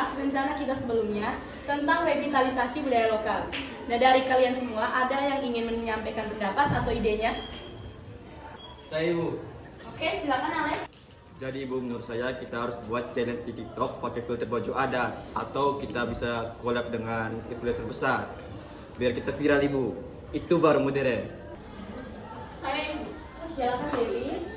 membahas rencana kita sebelumnya tentang revitalisasi budaya lokal. Nah, dari kalian semua ada yang ingin menyampaikan pendapat atau idenya? Saya Ibu. Oke, silakan Alex. Jadi Ibu, menurut saya kita harus buat challenge di TikTok pakai filter baju adat, atau kita bisa collab dengan influencer besar biar kita viral Ibu. Itu baru modern. Saya silakan Dewi.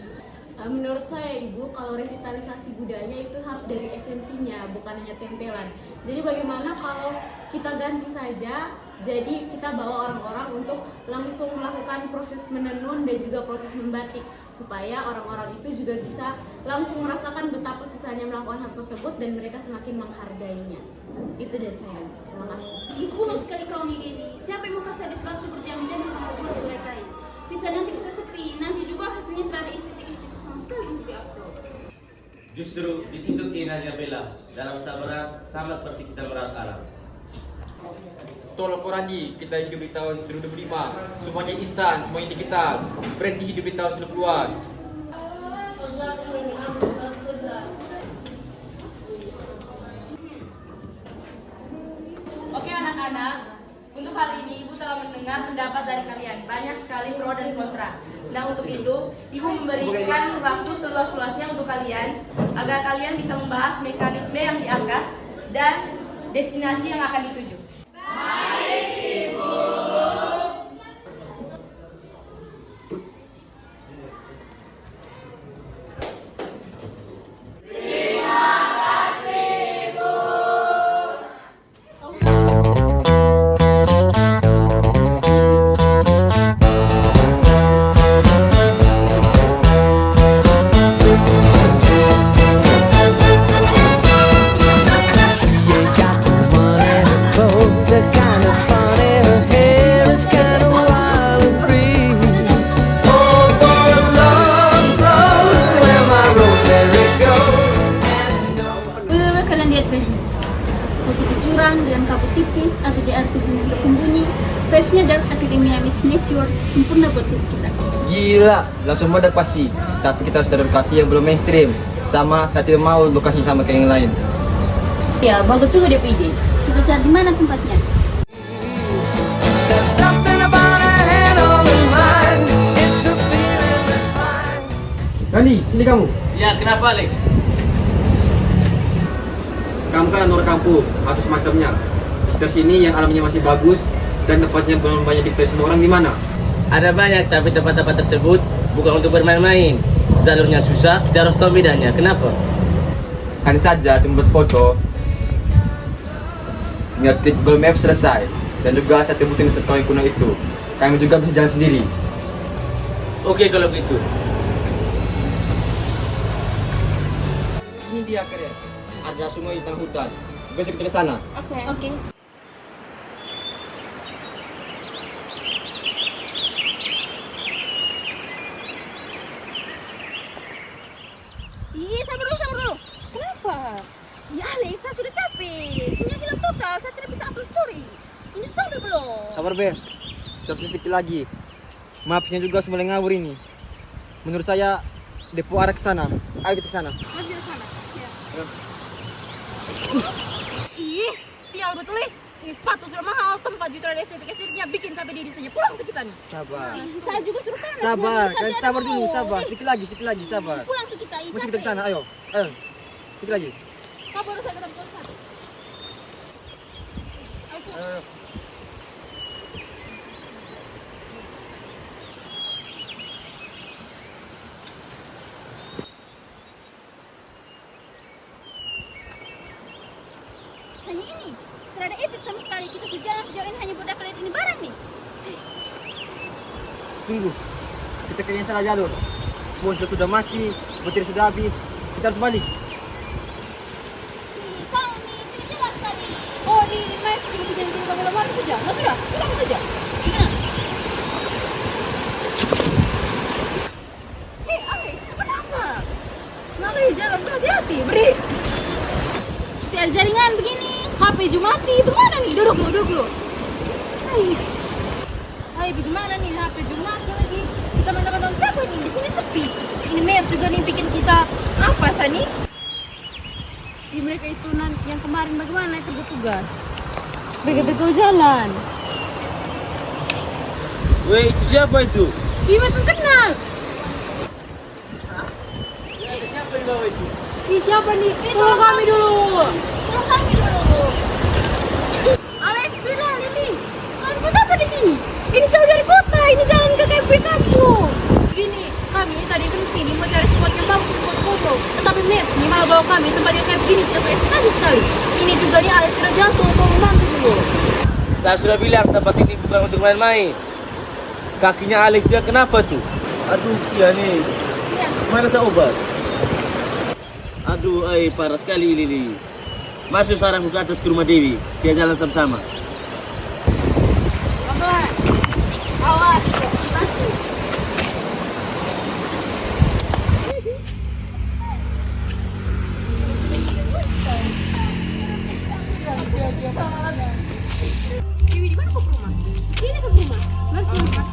Menurut saya Ibu, kalau revitalisasi budayanya itu harus dari esensinya, bukan hanya tempelan. Jadi bagaimana kalau kita ganti saja, jadi kita bawa orang-orang untuk langsung melakukan proses menenun dan juga proses membatik, supaya orang-orang itu juga bisa langsung merasakan betapa susahnya melakukan hal tersebut dan mereka semakin menghargainya. Itu dari saya. Terima kasih. Kuno sekali kau nih Dewi. Siapa yang mau kasih habis waktu berjam-jam untuk membuat selai kain? Bisa nanti bisa sepi, nanti juga hasilnya tidak ada estetik-estetik sama sekali untuk diupload. Justru di situ keinginannya Bella dalam sabaran sama seperti kita merawat alam. Tolong Korandi, kita hidup di tahun 2025. Semuanya instan, semuanya digital. Berhenti hidup di tahun 90-an. Oke anak-anak, untuk kali ini Ibu telah mendengar pendapat dari kalian. Banyak sekali pro dan kontra. Nah, untuk itu Ibu memberikan waktu seluas-luasnya untuk kalian agar kalian bisa membahas mekanisme yang diangkat dan destinasi yang akan dituju. Kalian lihat deh, kabut jurang dengan kabut tipis, atau di arsip yang tersembunyi. Vibes-nya Dark Academia meets Nature, sempurna buat kids kita. Gila, langsung meledak pasti. Tapi kita harus cari lokasi yang belum mainstream. Sama, saya tidak mau lokasi sama kayak yang lain. Ya, bagus juga DP ide. Kita cari di mana tempatnya? Randi, sini kamu. Ya, kenapa Alex? Kamu kan anak kampung atau semacamnya. Sekitar sini yang alamnya masih bagus dan tempatnya belum banyak diketahui semua orang di mana. Ada banyak, tapi tempat-tempat tersebut bukan untuk bermain-main. Jalurnya susah, kita harus tahu bedanya. Kenapa? Hanya saja tempat foto. Ingat klik Google Maps selesai. Dan juga saya tebutin sekali kuno itu. Kami juga bisa jalan sendiri. Oke kalau gitu. Ini dia akhirnya. Ada sungai di tengah hutan. Besok kita ke sana. Oke. Ih, sabar dulu. Kenapa? Ya Alex, saya sudah capek. Sinyal hilang total, saya tidak bisa upload story. Ini sampai belum? Sabar Ben. Terus sedikit lagi. Mapsnya juga mulai ngawur ini. Menurut saya depo arah ke sana. Ayo kita ke sana. Masih di sana. Ya. Ayo. Ih, sial betul nih. Ini sepatu sudah mahal, tempat juta ada estetik-estetiknya, bikin sampai diri saja. Pulang kita nih. Sabar. Saya juga suruh panas. Sabar. Mobil saja Sabar ada dulu, mau. sabar. Ih, Sedikit lagi, sabar. pulang kita, Mesti kita ke sana. Ayo. Sedikit lagi. Kau baru saya ketemu satu. Ayo. Hanya ini, tidak ada epic sama sekali. Kita sejalan sejauh ini hanya buat dapat lihat ini barang nih. Tunggu. Kita kayaknya salah jalur. Monster sudah mati, petir sudah habis. Kita harus balik. Ih, kau nih, tidak jelas tadi. Oh, di map cuma bisa jadi bagaimana saja. Nah, sudah, pulang saja. Gimana? Hei, Alex, kenapa? Kenapa ya jalan berhati-hati? Beri. Setiap jaringan begini, HP juga mati. Bagaimana nih? Duduk lu. Hai, bagaimana nih? HP juga mati lagi. Kita teman-teman siapa nih? Di sini sepi. Ini map juga nih bikin kita apa sih nih? Mereka itu yang kemarin bagaimana kerja tugas? Mereka itu jalan. Weh, itu siapa itu? Ih, macam kenal. Ada siapa di bawah itu? Ih, siapa nih? Tolong kami dulu. Alex, bilang ini. Kalian buat apa di sini? Ini jauh dari kota. Ini jalan ke camping kampung. Gini, kami tadi ke sini mau cari spot yang bagus buat foto. Tetapi Maps ini malah bawa kami tempat yang kayak begini tidak berestimasi sekali. Ini juga nih Alex sudah jatuh. Tolong bantu dulu. Saya sudah bilang tempat ini bukan untuk main-main. Kakinya Alex dia kenapa tuh? Aduh, sia nih. Mana saya obat? Aduh, parah sekali Lili. Masuk sarang ke atas ke rumah Dewi. Dia jalan sama-sama. Pelan. Awas. Dewi, di mana kau ke rumah? Ini sebelum rumah. Mari sini, Mas.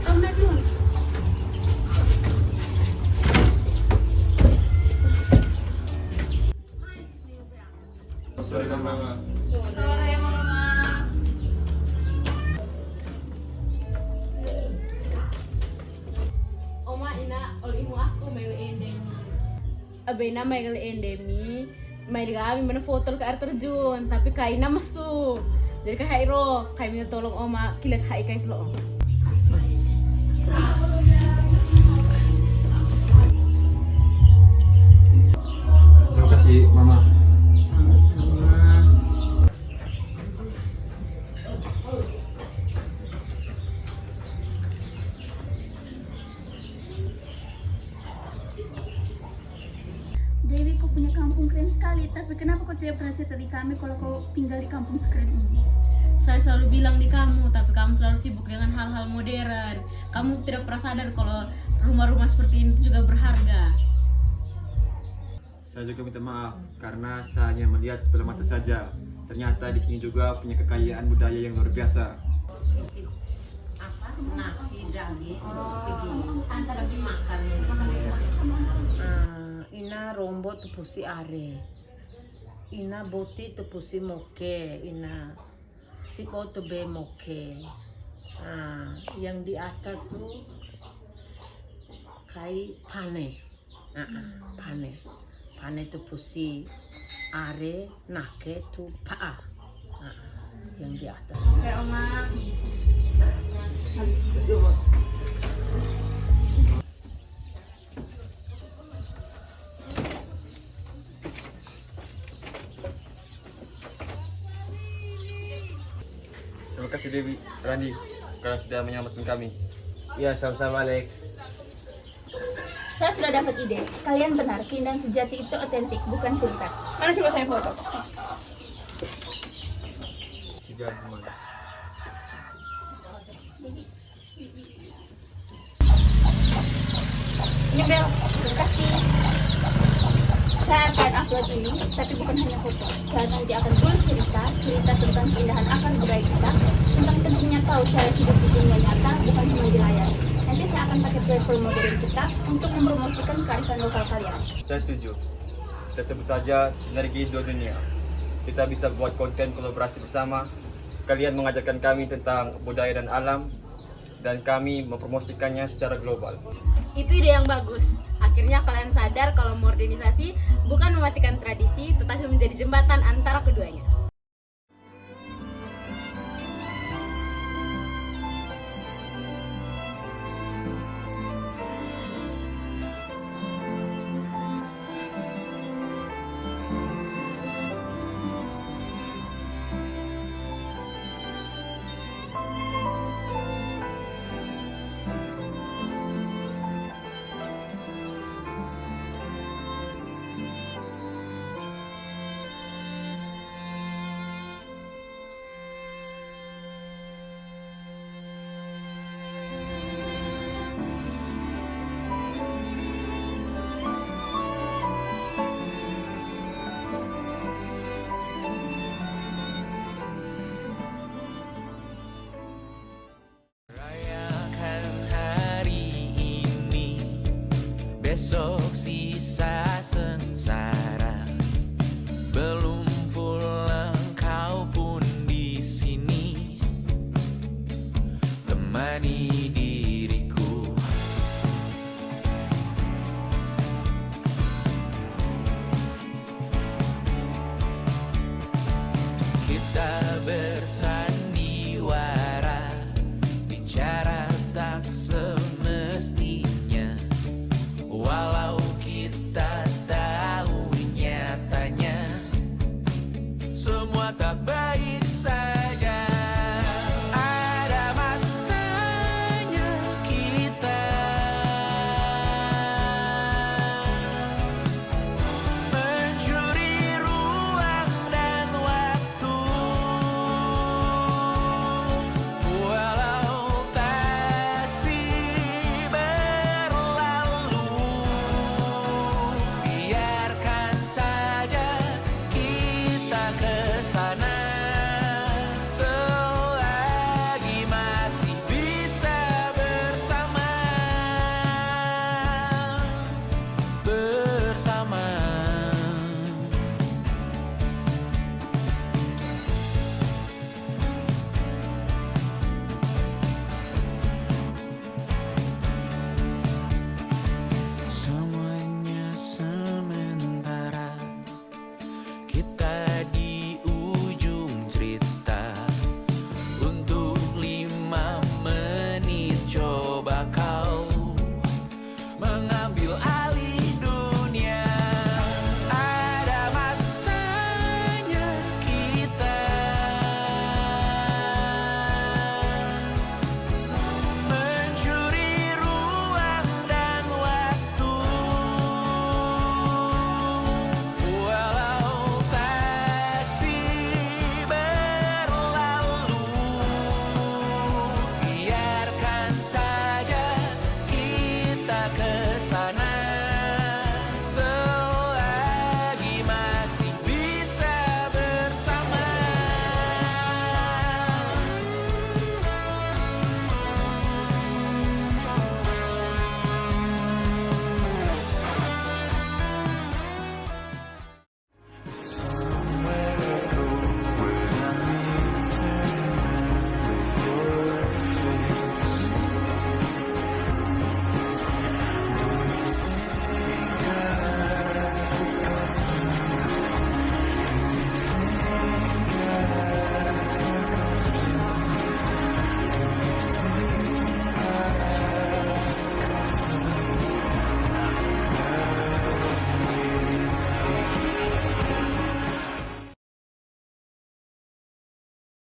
Om Nadun. Sorry mama. Sore, Mama. Oma ina olimu aku may endemi. Abena may endemi. May kami mana foto ke air terjun, tapi kaina masuk. Jadi kay Hairo, kay minta tolong Oma kilag hai kay sloong. Terima kasih mama. Dewi, kau punya kampung keren sekali, tapi kenapa kau tidak pernah cerita di kami kalau kau tinggal di kampung sekeren ini? Saya selalu bilang di kamu, tapi kamu selalu sibuk dengan hal-hal modern. Kamu tidak pernah sadar kalau rumah-rumah seperti ini juga berharga. Saya juga minta maaf karena saya hanya melihat sebelah mata saja. Ternyata di sini juga punya kekayaan budaya yang luar biasa. Nasi daging antara dimakan ina rombo tu pusi are ina boti tu pusi moke ina sipo tu be moke yang di atas tu kai pane pane tu pusi are nake tu paa yang di atas. Oke, Oma. Terima kasih Dewi, Randi, karena sudah menyelamatkan kami. Ya, sama-sama Alex. Saya sudah dapat ide. Kalian benar, keindahan sejati itu otentik, bukan filter. Mana coba saya foto? Sudah gimana? Ini Bel, terima kasih. Saya akan upload ini, tapi bukan hanya foto. Saya nanti akan tulis cerita tentang keindahan akan budaya kita, tentang pentingnya tahu cara hidup di dunia nyata, bukan cuma di layar. Nanti saya akan pakai platform modern kita untuk mempromosikan kearifan lokal kalian. Saya setuju. Kita sebut saja sinergi dua dunia. Kita bisa buat konten kolaborasi bersama. Kalian mengajarkan kami tentang budaya dan alam, dan kami mempromosikannya secara global. Itu ide yang bagus. Akhirnya kalian sadar kalau modernisasi bukan mematikan tradisi, tetapi menjadi jembatan antara keduanya.